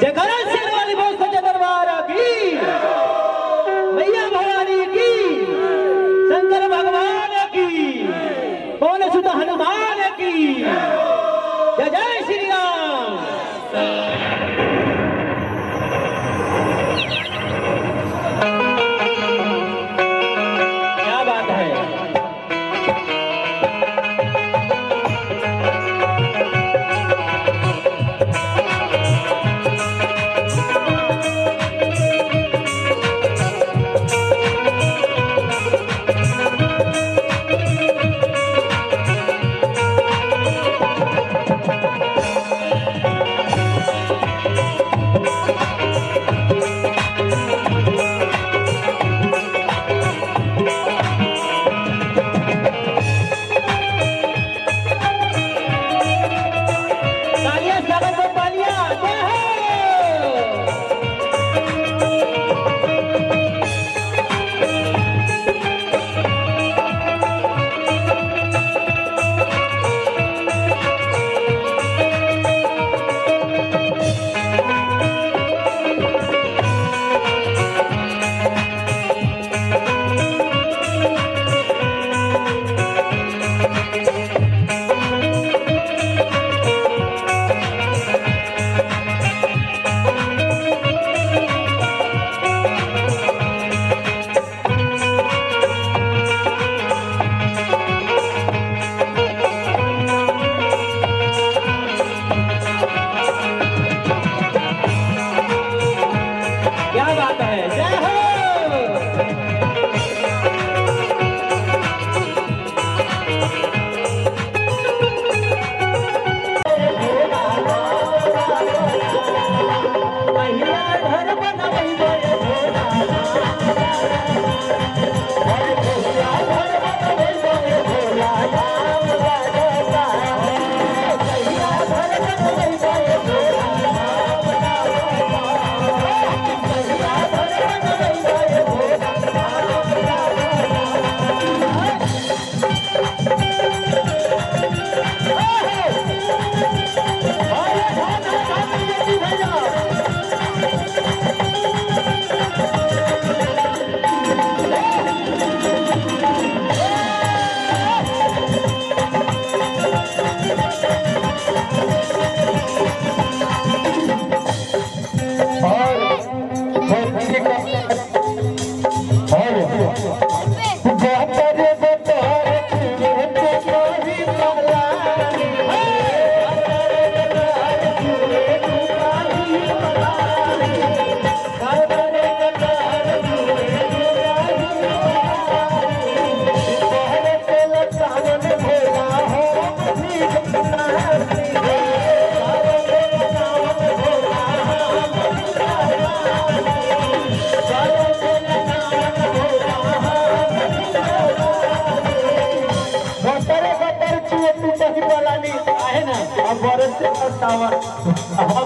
जयकारा शेर वाली बोल सच्चे दरबार की, मैया भवानी की, शंकर भगवान की, पवन सुत हनुमान की, जय जय श्री राम। क्या बात है।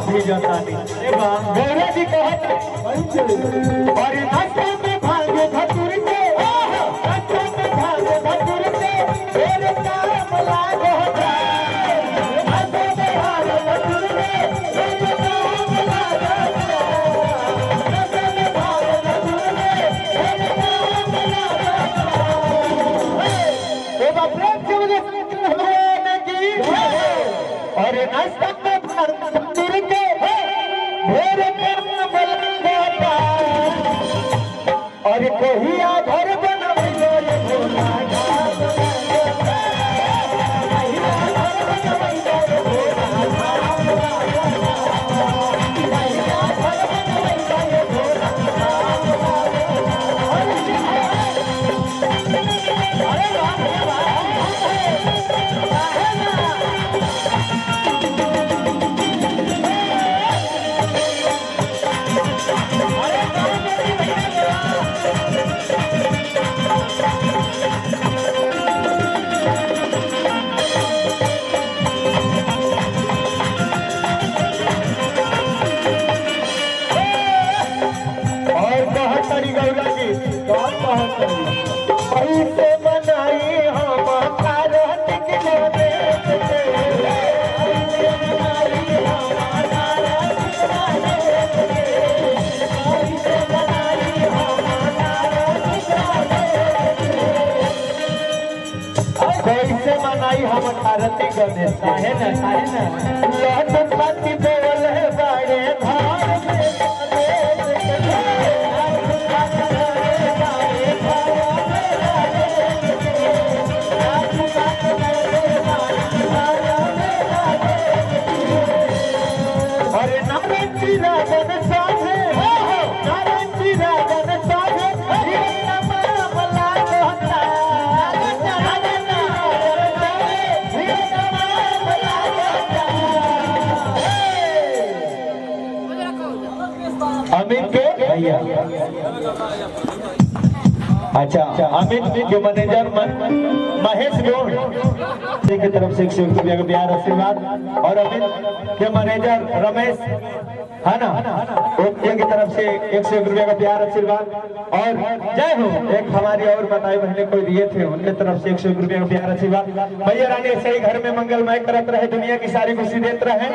भी जाता नहीं मेरे भी कहत और नाश्ते में भागे धतुर के नाश्ते में भागे धतुर के मेरे काम लागो जाए नाश्ते में भागे धतुर के मेरे काम लागो जाए नाश्ते में भागे धतुर के मेरे काम लागो जाए ए बाप रे जीवन में की और नाश्ते में धतुर के मेरे कर्म बलंगोता और कोई आधर बनवैलो रे भोला घाट नाम ठारती गणेश काहे ना लहट पति बोले बड़े धार में अरे नारायण जी राजन साधे नारायण जी राजन साधे अमित के भैया अच्छा अमित के मैनेजर महेश गौड़ की तरफ से 100 रुपया का प्यार आशीर्वाद और अमित के मैनेजर रमेश है ना उनके की तरफ से 100 रुपया का प्यार आशीर्वाद और जय हो। एक हमारी और बताई बहने कोई दिए थे उनके तरफ से 100 रुपया का प्यार आशीर्वाद। भैया रानी ऐसे ही घर में मंगलमय करत रहे दुनिया की सारी खुशी देते रहे।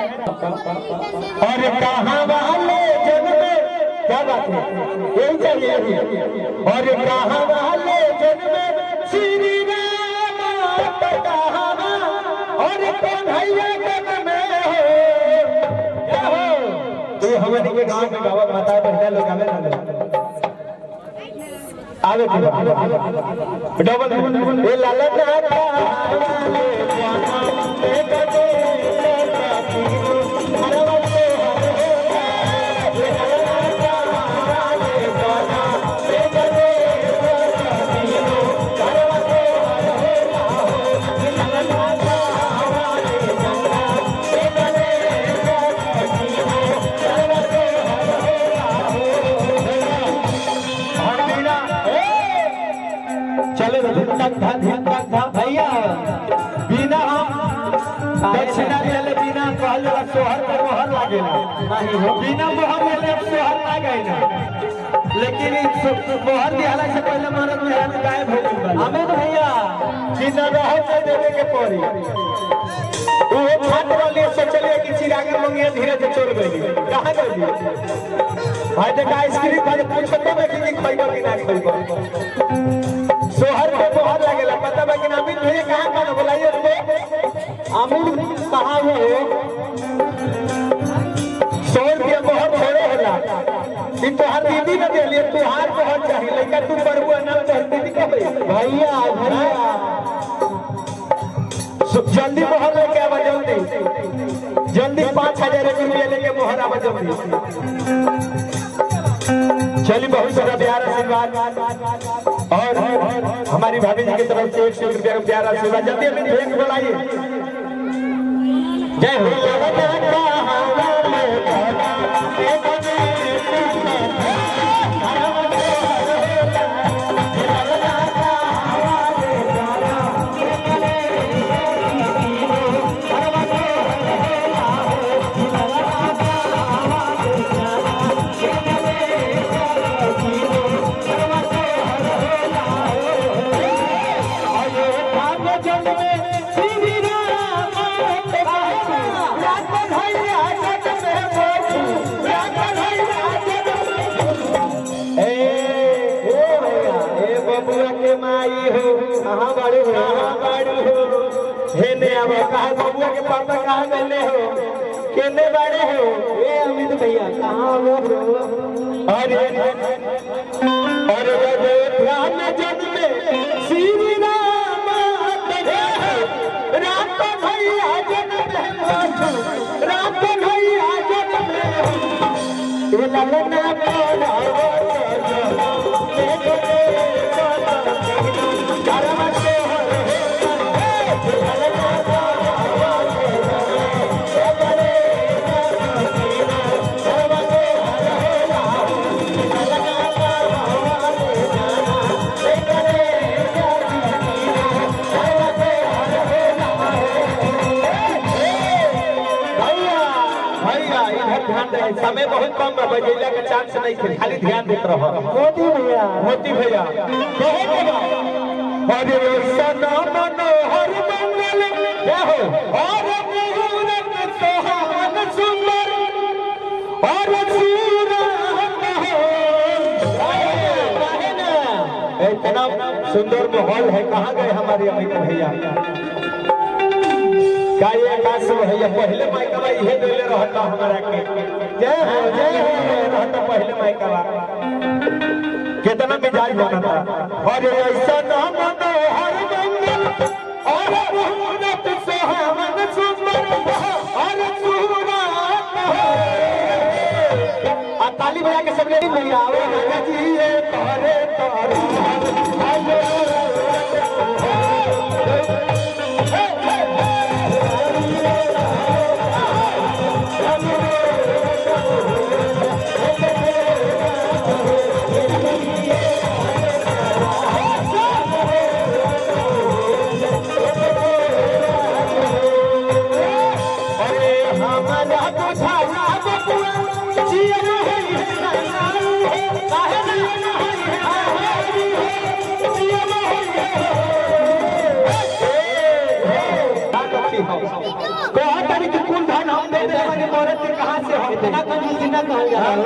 और कहाँ वाले जन्म क्या बात है यही चाहिए और कहाँ वाले जन्म श्री राम और कन्हैया जन्म हो तो हमारे के गांव में बाबा माता बहना लोग आवे डबल ये लाला भैया बिना दक्षिणा दिले बिना कहल सोहर पर मोहर लागेला नहीं हो बिना मोहर दिले सोहर लागेला लेकिन मोहर दिहला से पहले मरद में हम गायब हो गइल बा अमित भैया बिना रहो से देवे के पड़ी वो छात्र वाले सोचले कि चिरागे मंगिया धीरे से चल गई कहां गई भाई देखा आइसक्रीम खाए पूछतो में कि खइबो कि ना खइबो सोहर पे मोहर लागेला पता बा कि ना अमित भैया कहां कहां बुलाइए तो अमित कहां हो 100 रुपया मोहर छोड़े होला ई तोहार दीदी ने दे लिए तोहार मोहर चाहिए लइका तू परबुआ ना तोहर दीदी कहबे भैया भैया जल्दी मोहर लेके आवा जल्दी 5000 रुपया लेके मोहर आवा जल्दी चलिए बहुत सारा प्यार आशीर्वाद और हमारी भाभी जी की तरफ से 100 रुपया का प्यार आशीर्वाद जल्दी अपनी भेंट बुलाइए जय हो। बबुआ के पापा कहाँ गए हो केने बाड़े हो ए अमित भैया कहाँ हो अरे राम जन्म श्री राम राम भैया जन्म राम भैया जन्म ललना समय बहुत कम है बजेला का चांस नहीं थे खाली ध्यान देते रहो मोती भैया हरे सना मनोहर मंगल जय हो और मुहूर्त सुहावन सुंदर और सूरत हो इतना सुंदर माहौल है कहाँ गए हमारे अमित भैया गाये काश भैया पहले माइकवा इहे देले रहता हमरा के जय हो रहता पहले माइकवा कितना मिजाज बनता और ऐसा नाम दो हर मंगल और मुहूर्त सुहावन सुंदर और सूरत आ ताली बजा के सब लेडी भैया आओ राजा जी ये तोरे तोरे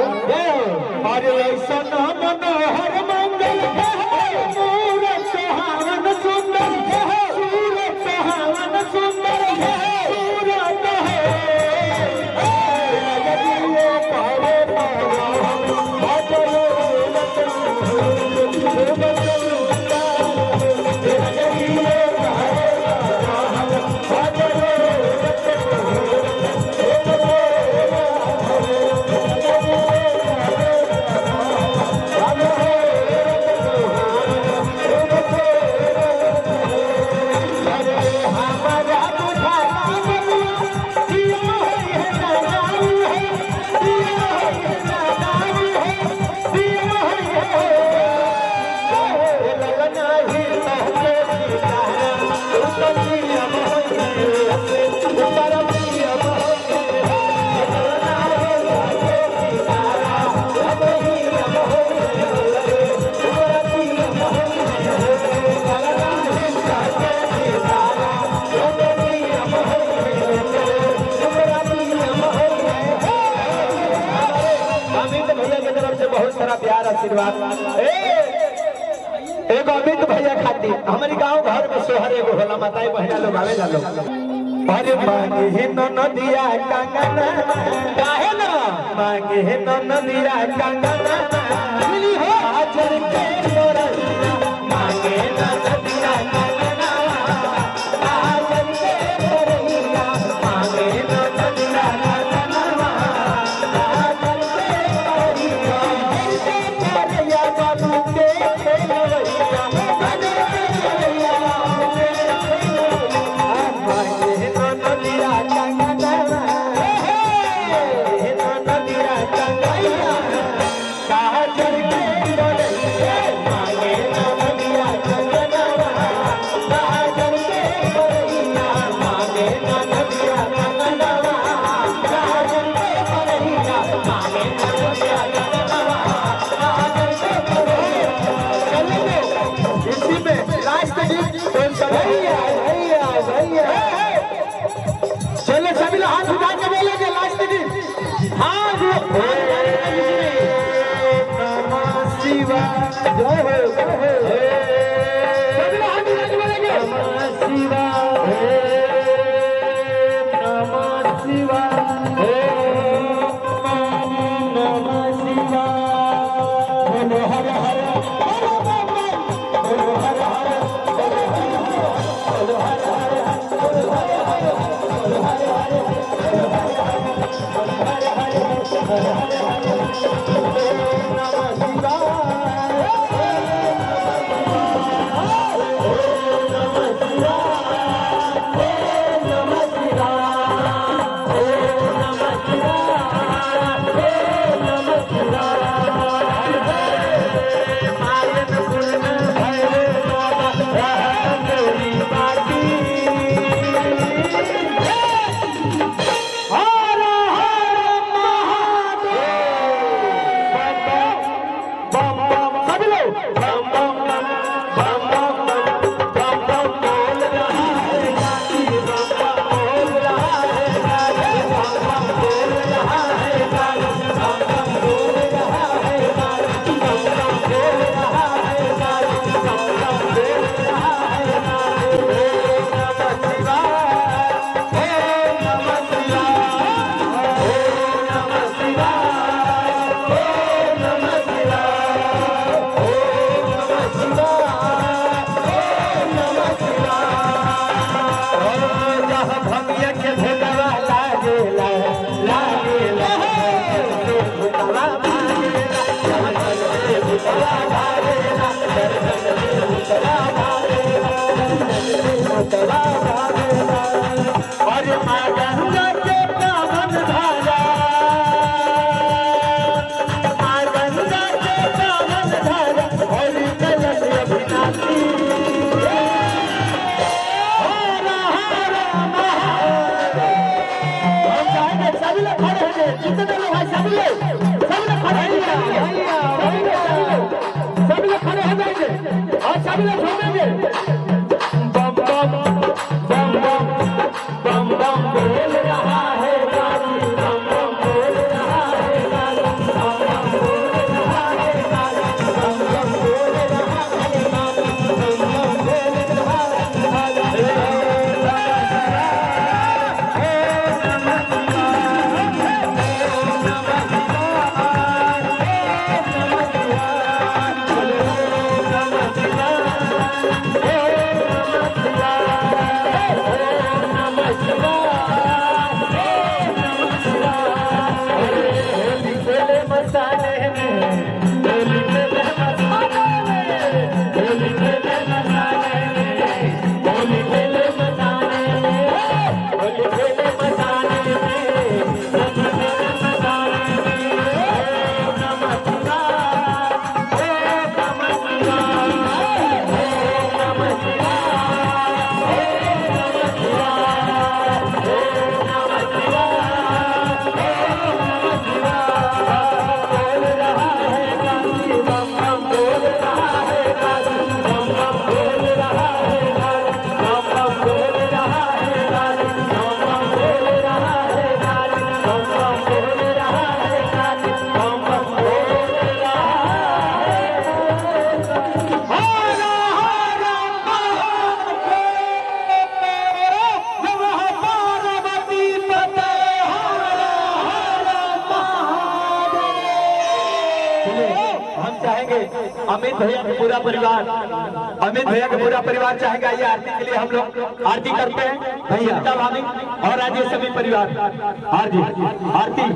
अरे ऐसा नाम हर मंगल सूरत सुहावन सुंदर सूरत सुहावन सुंदर सूरत प्यार आशीर्वाद एगो अमित भैया खातिर हमारी गांव घर में सोहर एगो होला माताई बहना लोग आवे ला लोग अरे मांगे हे नदिया कंगना काहे ना मांगे हे नदिया कंगना मिली हो हाजर के मोरैया मांगे नदिया कंगना हाजर के मोरैया मांगे नदिया कंगना हाजर के मोरैया बाबू के खेलवैया चलो सभी लोग हाथ उठा के बोलेंगे लास्ट दिन हाँ नमः शिवाय जय हो सभी लोग हाथ उठा के बोलेंगे नमः शिवाय नमः शिवाय नमः शिवाय बोलो हर हर बोलो हर हर बोलो हर हर में झूमेंगे बम बम बम बम बम बम बोल रहा है गाड़ी बम बम बोल रहा है गाड़ी बम बम बोल रहा है गाड़ी बम बम बोल रहा है गाड़ी बम बम बोल रहा है हम चाहेंगे अमित भैया का पूरा परिवार चाहेगा ये आरती के लिए हम लोग आरती करते हैं भैया भाभी और आज ये सभी परिवार आरती